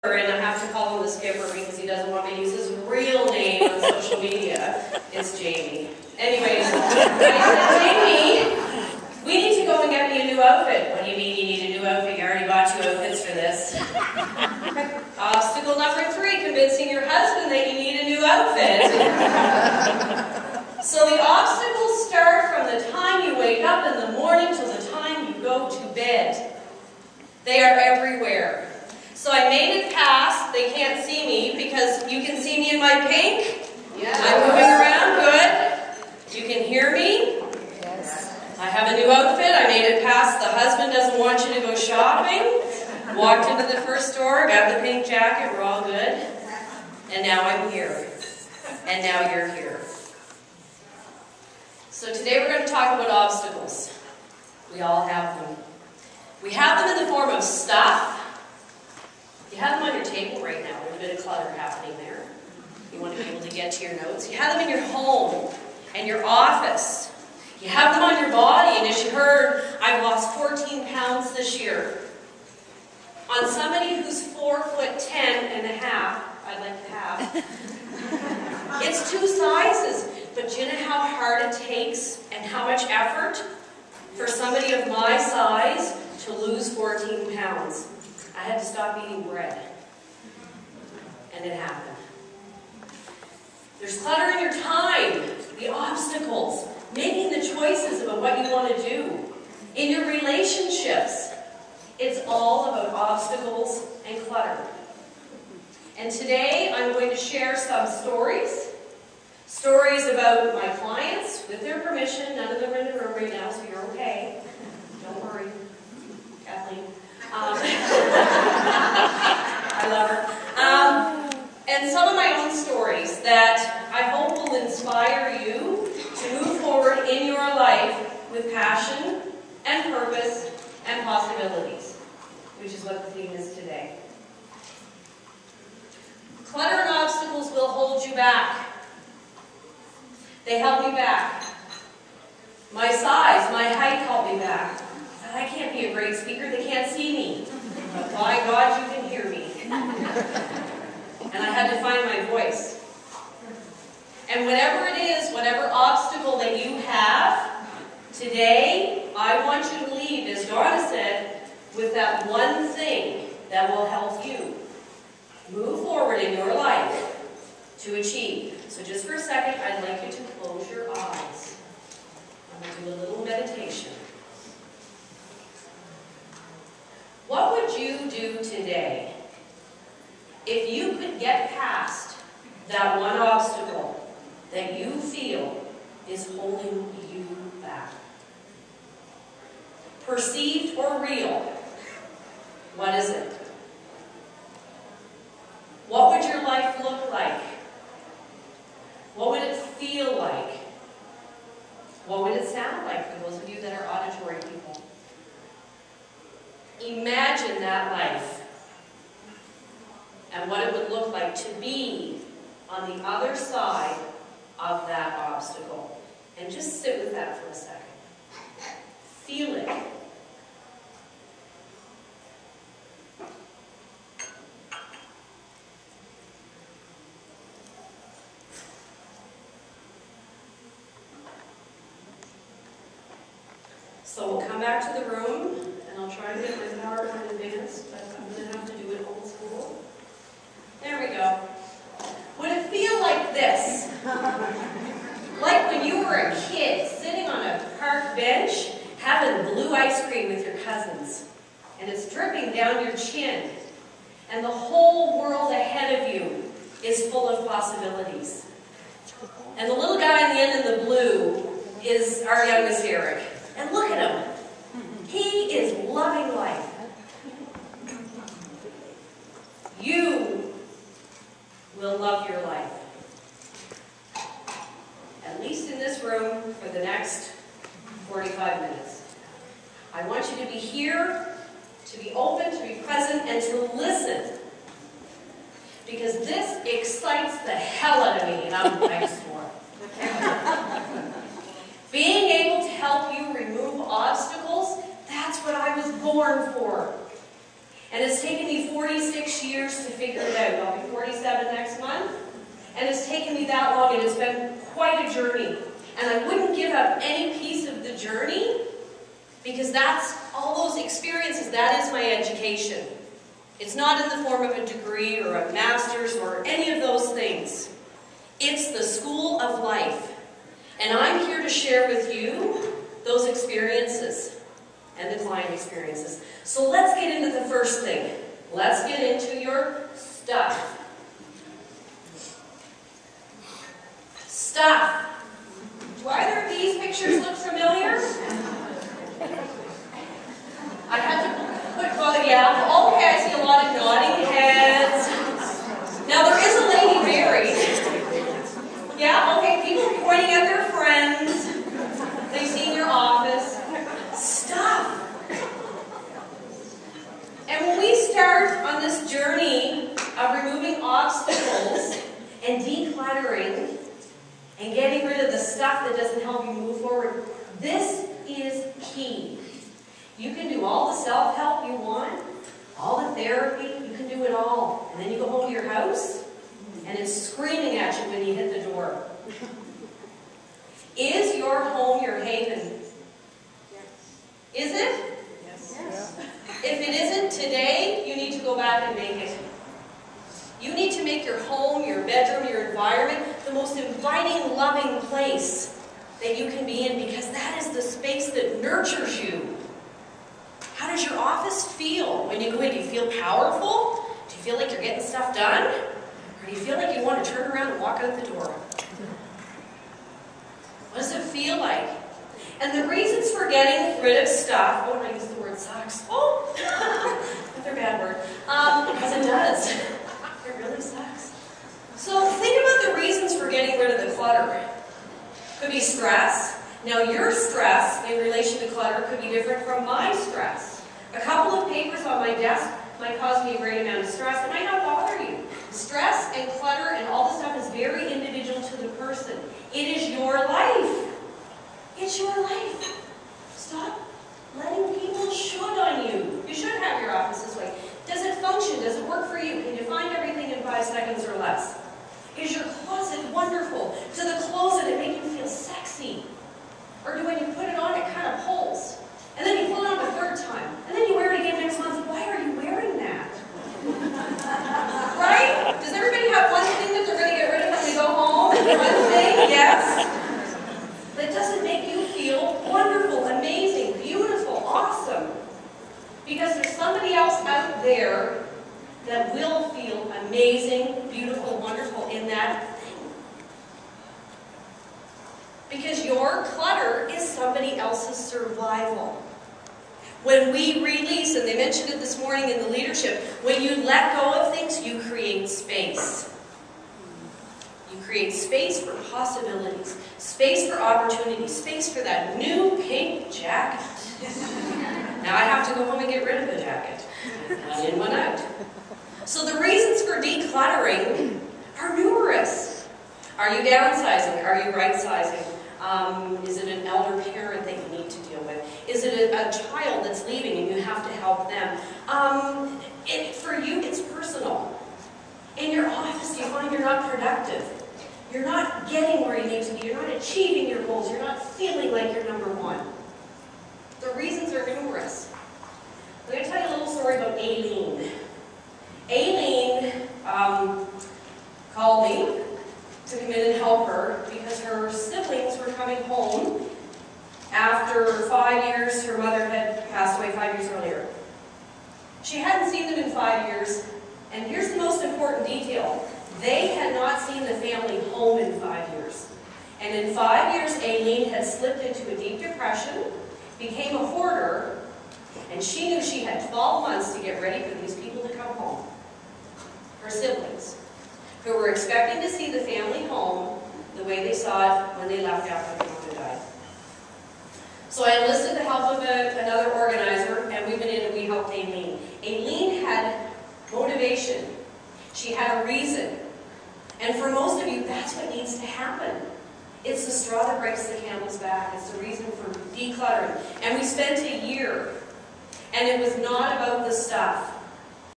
And I have to call him the skipper because he doesn't want me to use his real name on social media. It's Jamie. Anyways, I said, Jamie, we need to go and get me a new outfit. What do you mean you need a new outfit? You already bought 2 outfits for this. Obstacle number 3, convincing your husband that you need a new outfit. So the obstacles start from the time you wake up in the morning till the time you go to bed. They are everywhere. So I made it past. They can't see me because you can see me in my pink. Yeah. I'm moving around. Good. You can hear me. Yes. I have a new outfit. I made it past. The husband doesn't want you to go shopping. Walked into the first store, got the pink jacket. We're all good. And now I'm here. And now you're here. So today we're going to talk about obstacles. We all have them. We have them in the form of stuff. You have them on your table right now. There's a bit of clutter happening there. You want to be able to get to your notes. You have them in your home and your office. You have them on your body. And as you heard, I've lost 14 pounds this year. On somebody who's 4'10" and a half, I'd like to have. It's 2 sizes. But do you know how hard it takes and how much effort for somebody of my size to lose 14 pounds? I had to stop eating bread. And it happened. There's clutter in your time, the obstacles, making the choices about what you want to do. In your relationships, it's all about obstacles and clutter. And today I'm going to share some stories. Stories about my clients, with their permission. None of them are in the room right now, so you're okay. Don't worry, Kathleen. I love her. And some of my own stories that I hope will inspire you to move forward in your life with passion and purpose and possibilities, which is what the theme is today. Clutter and obstacles will hold you back. They held me back. My size, my height held me back. I can't be a great speaker, they can't see me. But by God, you can hear me. And I had to find my voice. And whatever it is, whatever obstacle that you have, today, I want you to leave, as Donna said, with that one thing that will help you move forward in your life to achieve. So just for a second, I'd like you to close your eyes. I'm going to do a little meditation. What would you do today if you could get past that one obstacle that you feel is holding you back? Perceived or real? What is it? What would your life look like? What would it feel like? What would it sound like for those of you that are auditory people? Imagine that life and what it would look like to be on the other side of that obstacle. And just sit with that for a second. Feel it. So we'll come back to the room, and I'll try to get my PowerPoint advanced, but I'm going to have to do it old school. There we go. Would it feel like this? Like when you were a kid, sitting on a park bench, having blue ice cream with your cousins, and it's dripping down your chin, and the whole world ahead of you is full of possibilities. And the little guy in the end in the blue is our youngest Eric. And look at him. He is loving life. You will love your life. At least in this room for the next 45 minutes. I want you to be here, to be open, to be present, and to listen. Because this excites the hell out of me, and I swore. Being able to help you remove obstacles, that's what I was born for. And it's taken me 46 years to figure it out. I'll be 47 next month. And it's taken me that long, and it's been quite a journey. And I wouldn't give up any piece of the journey, because that's all those experiences, that is my education. It's not in the form of a degree or a master's or any of those things. It's the school of life. And I'm here to share with you those experiences and the client experiences. So let's get into the first thing. Let's get into your stuff. Stuff. Do either of these pictures look familiar? I had to put, well, yeah. Oh, okay, I see a lot of nodding heads. Now, there is a lady buried. Yeah, okay, people pointing at their friends. They've seen your office. Stuff. And when we start on this journey of removing obstacles and decluttering and getting rid of the stuff that doesn't help you move forward, this is key. You can do all the self-help you want, all the therapy, you can do it all. And then you go home to your house, and it's screaming at you when you hit the door. Is your home your haven? Yes. Is it? Yes. Yes. If it isn't today, you need to go back and make it. You need to make your home, your bedroom, your environment the most inviting, loving place that you can be in, because that is the space that nurtures you. How does your office feel when you go in? Do you feel powerful? Do you feel like you're getting stuff done? Or do you feel like you want to turn around and walk out the door? What does it feel like? And the reasons for getting rid of stuff, oh, and I use the word sucks. Oh, another bad word. Because it does. It really sucks. So think about the reasons for getting rid of the clutter. Could be stress. Now your stress in relation to clutter could be different from my stress. A couple of papers on my desk might cause me a great amount of stress. It might not bother you. Stress and clutter and all this stuff is very individual to the person. It is your life. It's your life. Stop letting people should on you. You should have your office this way. Does it function? Does it work for you? Can you find everything in 5 seconds or less? Is your closet wonderful? Do the clothes in it make you feel sexy? Or do when you put it on, it kind of pulls? And then you pull it on the 3rd time. And then you wear it again next month. Why are you wearing that? Right? Does everybody have one thing that they're going to get rid of when they go home? One thing? Yes? That doesn't make you feel wonderful, amazing, beautiful, awesome. Because there's somebody else out there that will feel amazing, beautiful, wonderful in that thing. Because your clutter is somebody else's survival. When we release, and they mentioned it this morning in the leadership, when you let go of things, you create space. You create space for possibilities, space for opportunities, space for that new pink jacket. Now I have to go home and get rid of the jacket. One in, one out. So the reasons for decluttering are numerous. Are you downsizing? Are you right-sizing? Is it an elder parent that you need to deal with? Is it a child that's leaving and you have to help them? For you, it's personal. In your office, you find you're not productive. You're not getting where you need to be. You're not achieving your goals. You're not feeling like you're number one. The reasons are numerous. I'm going to tell you a little story about Elaine. Elaine called me to come in and help her because her siblings were coming home after 5 years. Her mother had passed away 5 years earlier. She hadn't seen them in 5 years, and here's the most important detail. They had not seen the family home in 5 years. And in 5 years, Elaine had slipped into a deep depression, became a hoarder, and she knew she had 12 months to get ready for these people to come home. Her siblings, who were expecting to see the family home the way they saw it when they left after their mother died. So I enlisted the help of another organizer, and we went in and we helped Elaine. Elaine had motivation. She had a reason. And for most of you, that's what needs to happen. It's the straw that breaks the camel's back. It's the reason for decluttering. And we spent a year. And it was not about the stuff.